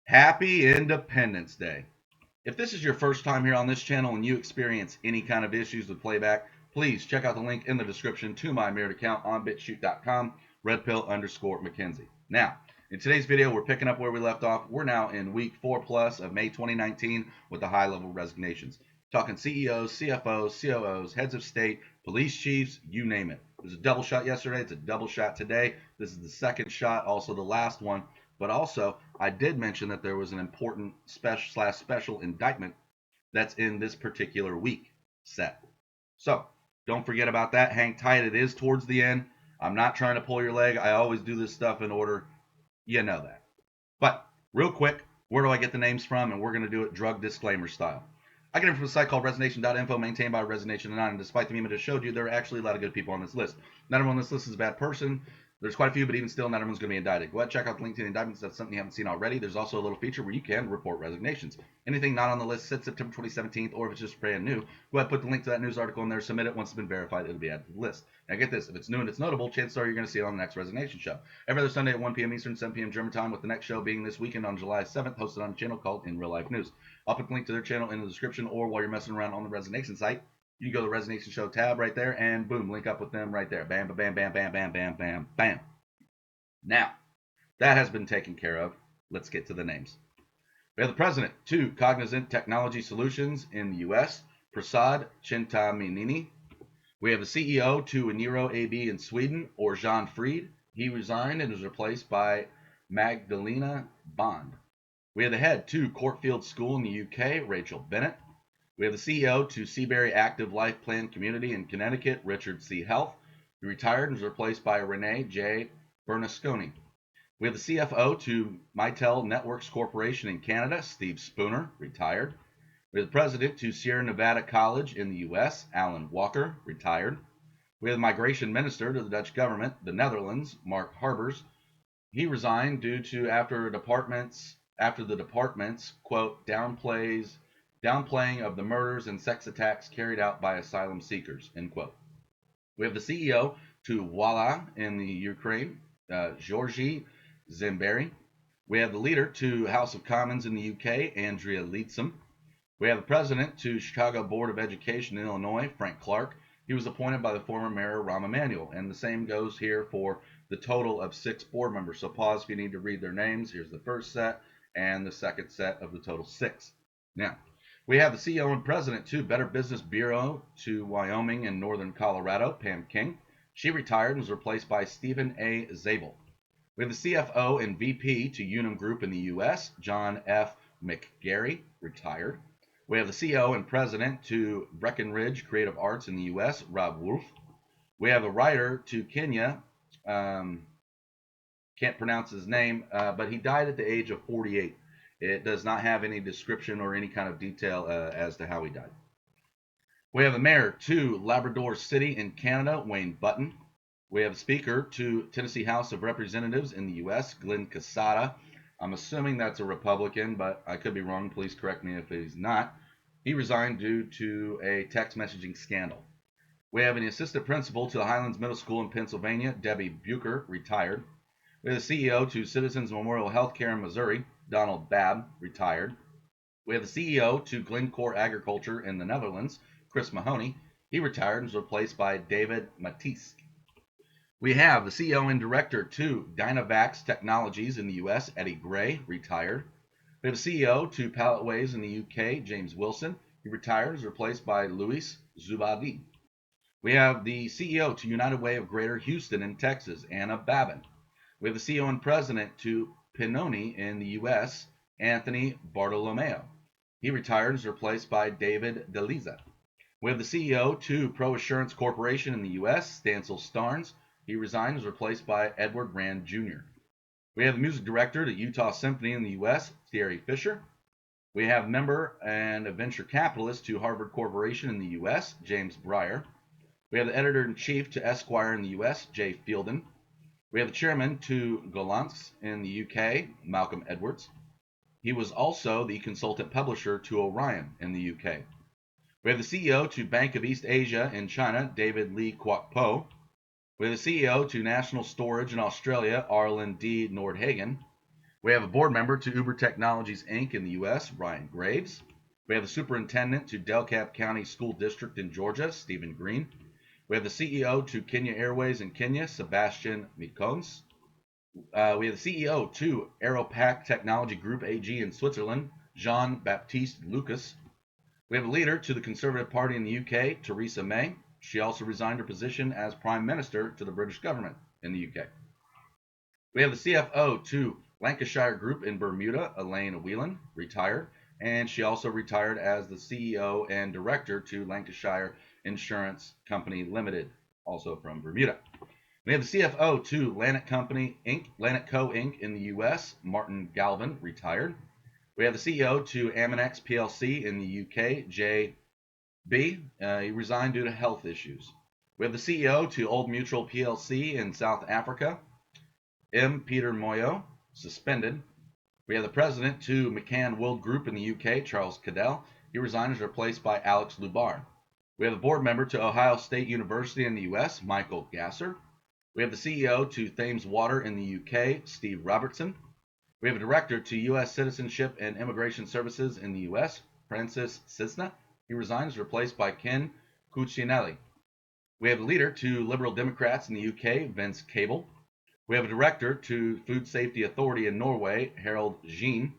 Happy Independence Day. If this is your first time here on this channel and you experience any kind of issues with playback, please check out the link in the description to my mirrored account on BitChute.com, redpill_Mackenzie. Now, in today's video, we're picking up where we left off. We're now in week 4 plus of May 2019 with the high-level resignations. Talking CEOs, CFOs, COOs, heads of state, police chiefs, you name it. It was a double shot yesterday. It's a double shot today. This is the second shot, also the last one. But also, I did mention that there was an important special indictment that's in this particular week set. So don't forget about that. Hang tight. It is towards the end. I'm not trying to pull your leg. I always do this stuff in order. You know that. But real quick, where do I get the names from? And we're going to do it drug disclaimer style. I get it from a site called Resignation.info, maintained by Resignation Anonymous. And despite the meme I just showed you, there are actually a lot of good people on this list. Not everyone on this list is a bad person. There's quite a few, but even still, not everyone's going to be indicted. Go ahead, check out the link to the indictments. That's something you haven't seen already. There's also a little feature where you can report resignations. Anything not on the list since September 2017, or if it's just brand new, go ahead, put the link to that news article in there, submit it. Once it's been verified, it'll be added to the list. Now get this, if it's new and it's notable, chances are you're going to see it on the next resignation show. Every other Sunday at 1 p.m. Eastern, 7 p.m. German time, with the next show being this weekend on July 7th, hosted on a channel called In Real Life News. I'll put the link to their channel in the description, or while you're messing around on the resignation site, you go to the Resignation Show tab right there, and boom, link up with them right there. Bam, bam, bam, bam, bam, bam, bam, bam. Now, that has been taken care of. Let's get to the names. We have the president to Cognizant Technology Solutions in the U.S., Prasad Chintamanini. We have the CEO to Eniro AB in Sweden, Orjan Fried. He resigned and was replaced by Magdalena Bond. We have the head to Courtfield School in the UK, Rachel Bennett. We have the CEO to Seabury Active Life Plan Community in Connecticut, Richard C. Health. He retired and was replaced by Renee J. Bernasconi. We have the CFO to Mitel Networks Corporation in Canada, Steve Spooner, retired. We have the president to Sierra Nevada College in the U.S., Alan Walker, retired. We have the migration minister to the Dutch government, the Netherlands, Mark Harbers. He resigned due to after the department's quote downplaying of the murders and sex attacks carried out by asylum seekers, end quote. We have the CEO to Voila in the Ukraine, Georgi Zemberi. We have the leader to House of Commons in the UK, Andrea Leadsom. We have the president to Chicago Board of Education in Illinois, Frank Clark. He was appointed by the former mayor, Rahm Emanuel. And the same goes here for the total of 6 board members. So pause if you need to read their names. Here's the first set and the second set of the total 6. Now, we have the CEO and president to Better Business Bureau to Wyoming and Northern Colorado, Pam King. She retired and was replaced by Stephen A. Zabel. We have the CFO and VP to Unum Group in the U.S., John F. McGarry, retired. We have the CEO and president to Breckenridge Creative Arts in the U.S., Rob Wolf. We have the writer to Kenya, can't pronounce his name, but he died at the age of 48. It does not have any description or any kind of detail as to how he died. We have the mayor to Labrador City in Canada, Wayne Button. We have a speaker to Tennessee House of Representatives in the U.S., Glenn Casada. I'm assuming that's a Republican, but I could be wrong. Please correct me if he's not. He resigned due to a text messaging scandal. We have an assistant principal to the Highlands Middle School in Pennsylvania, Debbie Bucher, retired. We have the CEO to Citizens Memorial Healthcare in Missouri, Donald Babb, retired. We have the CEO to Glencore Agriculture in the Netherlands, Chris Mahoney. He retired and was replaced by David Matisse. We have the CEO and director to Dynavax Technologies in the U.S., Eddie Gray, retired. We have a CEO to Palletways in the U.K., James Wilson. He retired and was replaced by Luis Zubadi. We have the CEO to United Way of Greater Houston in Texas, Anna Babin. We have the CEO and president to Pinoni in the U.S., Anthony Bartolomeo. He retired and was replaced by David DeLiza. We have the CEO to Pro Assurance Corporation in the U.S., Stancil Starnes. He resigned and was replaced by Edward Rand Jr. We have the music director to Utah Symphony in the U.S., Thierry Fisher. We have member and a venture capitalist to Harvard Corporation in the U.S., James Breyer. We have the editor-in-chief to Esquire in the U.S., Jay Fielden. We have the chairman to Gollancz in the U.K., Malcolm Edwards. He was also the consultant publisher to Orion in the U.K. We have the CEO to Bank of East Asia in China, David Lee Kwok Po. We have the CEO to National Storage in Australia, Arlen D. Nordhagen. We have a board member to Uber Technologies Inc. in the U.S., Ryan Graves. We have the superintendent to DelCap County School District in Georgia, Stephen Green. We have the CEO to Kenya Airways in Kenya, Sebastian Mikons. We have the CEO to Aeropac Technology Group AG in Switzerland, Jean-Baptiste Lucas. We have a leader to the Conservative Party in the UK, Theresa May. She also resigned her position as Prime Minister to the British government in the UK. We have the CFO to Lancashire Group in Bermuda, Elaine Whelan, retired, and she also retired as the CEO and director to Lancashire Insurance Company Limited, also from Bermuda. We have the CFO to Lanet Company Inc., Lanet Co. Inc. in the U.S., Martin Galvin, retired. We have the CEO to Aminex PLC in the UK, Jay B. He resigned due to health issues. We have the CEO to Old Mutual PLC in South Africa, M. Peter Moyo, suspended. We have the president to McCann World Group in the UK, Charles Cadell. He resigned as replaced by Alex Lubar. We have the board member to Ohio State University in the US, Michael Gasser. We have the CEO to Thames Water in the UK, Steve Robertson. We have a director to U.S. Citizenship and Immigration Services in the U.S., Francis Cisna. He resigns, replaced by Ken Cuccinelli. We have a leader to Liberal Democrats in the UK, Vince Cable. We have a director to Food Safety Authority in Norway, Harold Jean.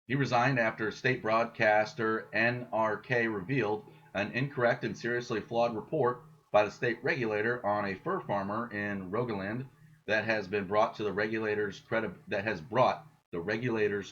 He resigned after state broadcaster NRK revealed an incorrect and seriously flawed report by the state regulator on a fur farmer in Rogaland that has brought the regulator's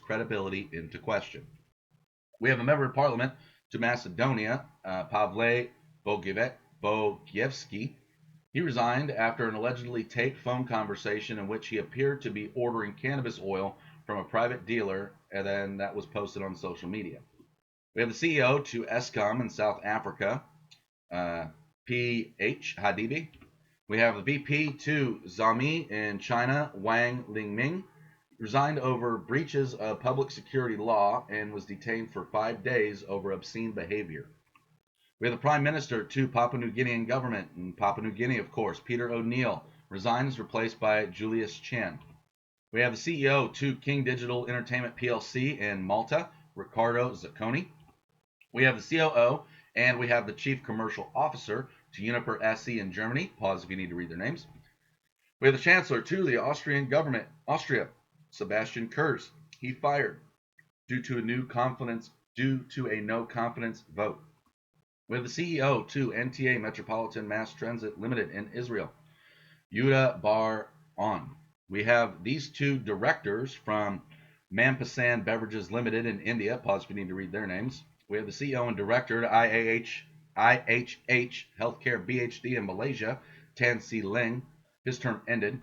credibility into question. We have a member of parliament to Macedonia, Pavle Bogievsky. He resigned after an allegedly taped phone conversation in which he appeared to be ordering cannabis oil from a private dealer, and then that was posted on social media. We have the CEO to Eskom in South Africa, P.H. Hadibi. We have the VP to Xiaomi in China, Wang Lingming. Resigned over breaches of public security law and was detained for 5 days over obscene behavior. We have the Prime Minister to Papua New Guinean government in Papua New Guinea, of course, Peter O'Neill, resigns, replaced by Julius Chan. We have the CEO to King Digital Entertainment PLC in Malta, Ricardo Zacconi. We have the COO and we have the Chief Commercial Officer to Uniper SE in Germany. Pause if you need to read their names. We have the Chancellor to the Austrian government, Austria, Sebastian Kurz. He fired due to a no confidence vote. We have the CEO to NTA Metropolitan Mass Transit Limited in Israel, Yuda Bar On. We have these two directors from Mampasan Beverages Limited in India. Pause if you need to read their names. We have the CEO and director to IHH Healthcare BHD in Malaysia, Tan Si Ling. His term ended.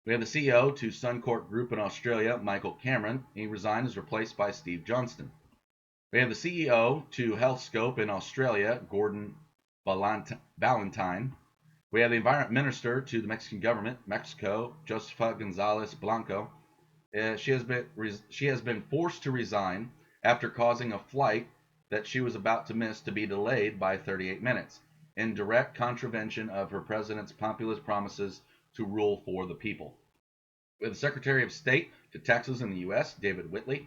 We have the CEO to Suncorp Group in Australia, Michael Cameron. He resigned, is replaced by Steve Johnston. We have the CEO to HealthScope in Australia, Gordon Ballantyne. We have the Environment Minister to the Mexican government, Mexico, Josefa Gonzalez Blanco. She has been forced to resign after causing a flight that she was about to miss to be delayed by 38 minutes, in direct contravention of her president's populist promises to rule for the people. We have the Secretary of State to Texas in the U.S., David Whitley.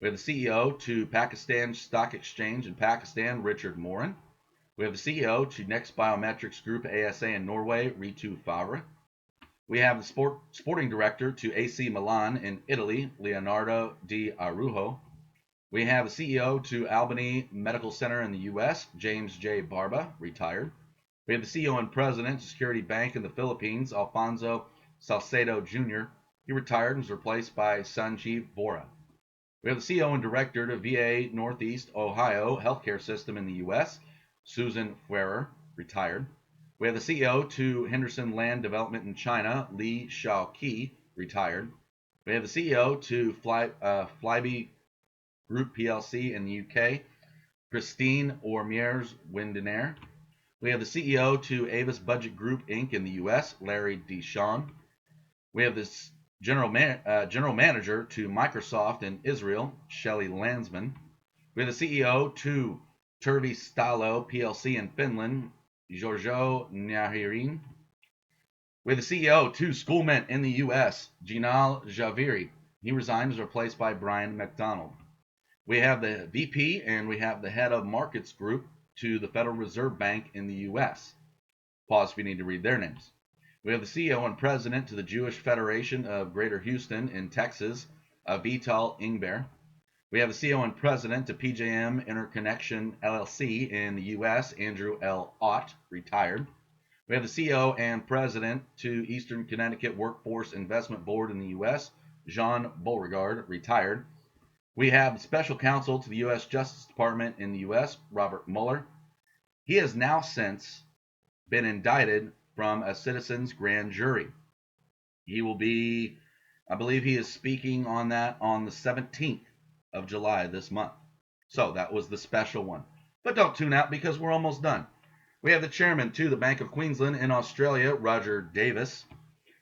We have the CEO to Pakistan Stock Exchange in Pakistan, Richard Morin. We have the CEO to Next Biometrics Group ASA in Norway, Ritu Favre. We have the sporting director to AC Milan in Italy, Leonardo Di Arujo. We have the CEO to Albany Medical Center in the U.S., James J. Barba, retired. We have the CEO and president to Security Bank in the Philippines, Alfonso Salcedo Jr. He retired and was replaced by Sanjeev Bora. We have the CEO and director to VA Northeast Ohio Healthcare System in the U.S., Susan Ferrer, retired. We have the CEO to Henderson Land Development in China, Li Shaoqi, retired. We have the CEO to Flybe Group PLC in the UK, Christine Ormiers Windener. We have the CEO to Avis Budget Group Inc. in the U.S., Larry Deshawn. We have this general manager to Microsoft in Israel, Shelley Landsman. We have the CEO to Terveystalo PLC in Finland, Giorgio Nahirin. We have the CEO to Schoolment in the U.S., Jinal Javiri. He resigned and was replaced by Brian McDonald. We have the VP and we have the head of markets group to the Federal Reserve Bank in the U.S. Pause if you need to read their names. We have the CEO and president to the Jewish Federation of Greater Houston in Texas, Avital Ingber. We have the CEO and president to PJM Interconnection LLC in the U.S., Andrew L. Ott, retired. We have the CEO and president to Eastern Connecticut Workforce Investment Board in the U.S., Jean Beauregard, retired. We have the special counsel to the U.S. Justice Department in the U.S., Robert Mueller. He has now since been indicted from a citizen's grand jury. He will be, I believe he is speaking on that on the 17th of July this month. So that was the special one. But don't tune out because we're almost done. We have the chairman to the Bank of Queensland in Australia, Roger Davis.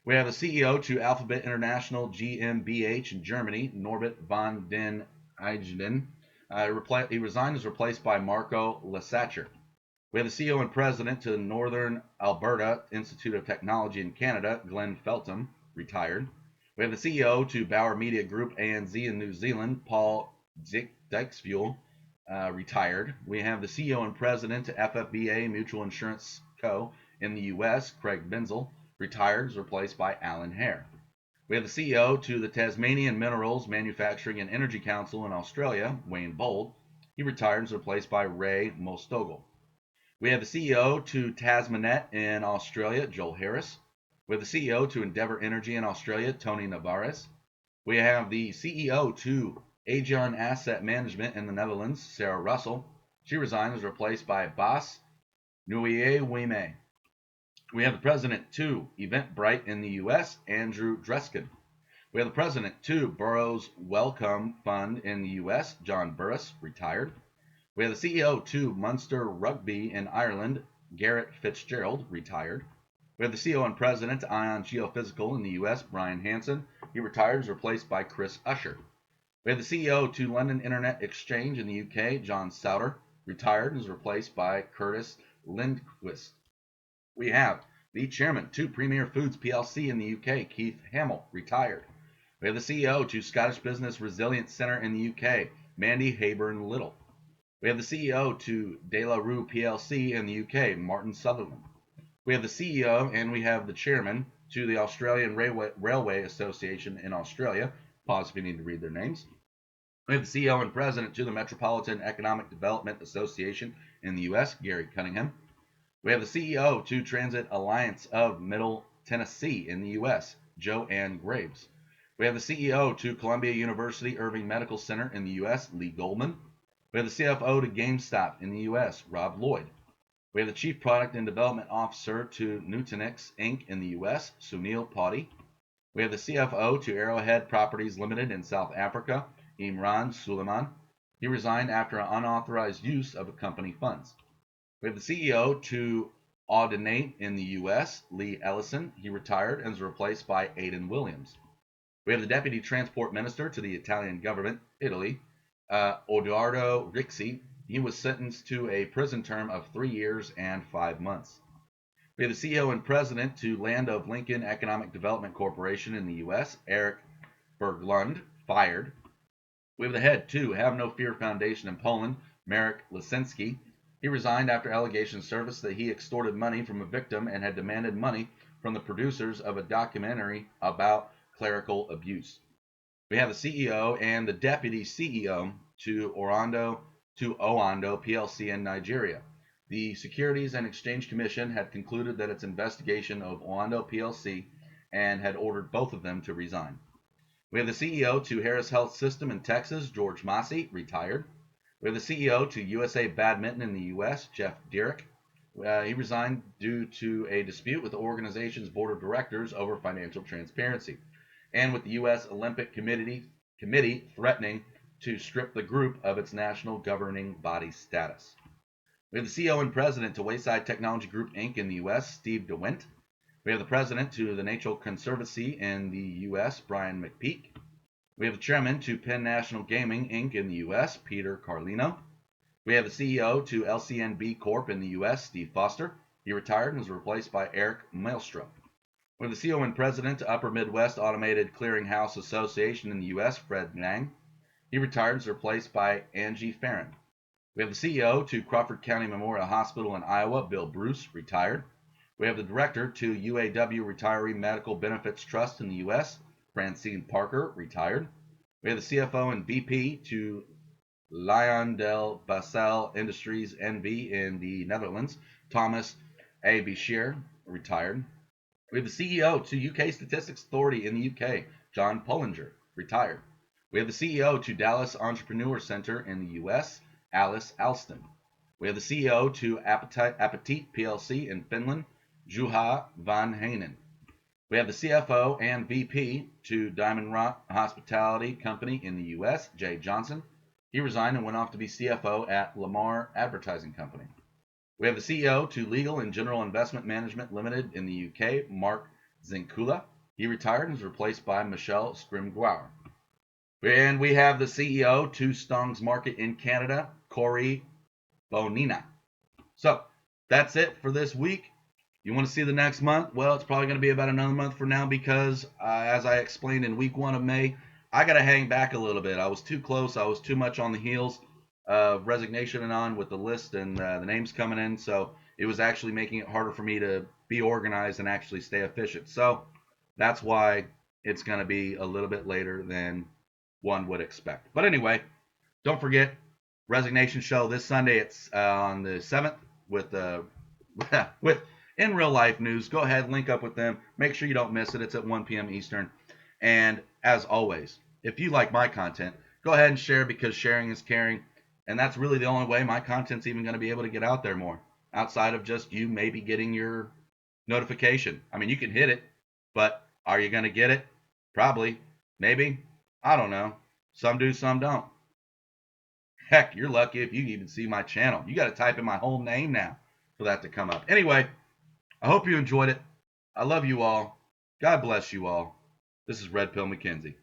We have the CEO to Alphabet International GmbH in Germany, Norbert van den Eijden. He resigned and was replaced by Marco Lesacher. We have the CEO and president to the Northern Alberta Institute of Technology in Canada, Glenn Feltham, retired. We have the CEO to Bauer Media Group ANZ in New Zealand, Paul Dijksvuel, retired. We have the CEO and president to FFBA Mutual Insurance Co. in the U.S., Craig Benzel, retired, is replaced by Alan Hare. We have the CEO to the Tasmanian Minerals Manufacturing and Energy Council in Australia, Wayne Bold. He retired and is replaced by Ray Mostogel. We have the CEO to Tasmanet in Australia, Joel Harris. We have the CEO to Endeavour Energy in Australia, Tony Navarez. We have the CEO to Aegon Asset Management in the Netherlands, Sarah Russell. She resigned and was replaced by Bas Nuye-Wime. We have the president to Eventbrite in the U.S., Andrew Dreskin. We have the president to Burroughs Wellcome Fund in the U.S., John Burris, retired. We have the CEO to Munster Rugby in Ireland, Garrett Fitzgerald, retired. We have the CEO and president to Ion Geophysical in the U.S., Brian Hansen. He retired, is replaced by Chris Usher. We have the CEO to London Internet Exchange in the UK, John Souter, retired, and is replaced by Curtis Lindquist. We have the chairman to Premier Foods PLC in the UK, Keith Hamill, retired. We have the CEO to Scottish Business Resilience Centre in the UK, Mandy Hayburn Little. We have the CEO to De La Rue PLC in the UK, Martin Sutherland. We have the CEO and we have the chairman to the Australian Railway Association in Australia. Pause if you need to read their names. We have the CEO and president to the Metropolitan Economic Development Association in the US, Gary Cunningham. We have the CEO to Transit Alliance of Middle Tennessee in the US, Joanne Graves. We have the CEO to Columbia University Irving Medical Center in the US, Lee Goldman. We have the CFO to GameStop in the U.S., Rob Lloyd. We have the Chief Product and Development Officer to Nutanix Inc. in the U.S., Sunil Pawdy. We have the CFO to Arrowhead Properties Limited in South Africa, Imran Suleiman. He resigned after unauthorized use of company funds. We have the CEO to Audinate in the U.S., Lee Ellison. He retired and was replaced by Aidan Williams. We have the Deputy Transport Minister to the Italian government, Italy, Odoardo Rixi. He was sentenced to a prison term of 3 years and 5 months. We have the CEO and president to Land of Lincoln Economic Development Corporation in the U.S., Eric Berglund, fired. We have the head to Have No Fear Foundation in Poland, Marek Lisinski. He resigned after allegations surfaced that he extorted money from a victim and had demanded money from the producers of a documentary about clerical abuse. We have the CEO and the deputy CEO to Oando PLC in Nigeria. The Securities and Exchange Commission had concluded that its investigation of Oando PLC and had ordered both of them to resign. We have the CEO to Harris Health System in Texas, George Massey, retired. We have the CEO to USA Badminton in the U.S., Jeff Derrick. He resigned due to a dispute with the organization's board of directors over financial transparency, and with the U.S. Olympic Committee threatening to strip the group of its national governing body status. We have the CEO and president to Wayside Technology Group Inc. in the U.S., Steve DeWint. We have the president to the Nature Conservancy in the U.S., Brian McPeak. We have the chairman to Penn National Gaming Inc. in the U.S., Peter Carlino. We have the CEO to LCNB Corp. in the U.S., Steve Foster. He retired and was replaced by Eric Maelstrom. We have the CEO and president to Upper Midwest Automated Clearinghouse Association in the U.S., Fred Nang. He retired and is replaced by Angie Farron. We have the CEO to Crawford County Memorial Hospital in Iowa, Bill Bruce, retired. We have the director to UAW Retiree Medical Benefits Trust in the U.S., Francine Parker, retired. We have the CFO and VP to LyondellBasell Industries NV in the Netherlands, Thomas A. Bashir, retired. We have the CEO to UK Statistics Authority in the UK, John Pullinger, retired. We have the CEO to Dallas Entrepreneur Center in the US, Alice Alston. We have the CEO to Appetit PLC in Finland, Juha van Heinen. We have the CFO and VP to Diamond Rock Hospitality Company in the US, Jay Johnson. He resigned and went off to be CFO at Lamar Advertising Company. We have the CEO to Legal and General Investment Management Limited in the UK, Mark Zinkula. He retired and was replaced by Michelle Scrimguar. And we have the CEO to Stong's Market in Canada, Corey Bonina. So that's it for this week. You want to see the next month? Well, it's probably going to be about another month from now because, as I explained in week 1 of May, I got to hang back a little bit. I was too close. I was too much on the heels of Resignation and on with the list and the names coming in. So it was actually making it harder for me to be organized and actually stay efficient. So that's why it's going to be a little bit later than one would expect. But anyway, don't forget, Resignation show this Sunday. It's on the 7th with with In Real Life News. Go ahead, link up with them. Make sure you don't miss it. It's at 1 p.m. Eastern. And as always, if you like my content, go ahead and share because sharing is caring. And that's really the only way my content's even going to be able to get out there more, outside of just you maybe getting your notification. I mean, you can hit it, but are you going to get it? Probably. Maybe. I don't know. Some do, some don't. Heck, you're lucky if you even see my channel. You got to type in my whole name now for that to come up. Anyway, I hope you enjoyed it. I love you all. God bless you all. This is Red Pill McKenzie.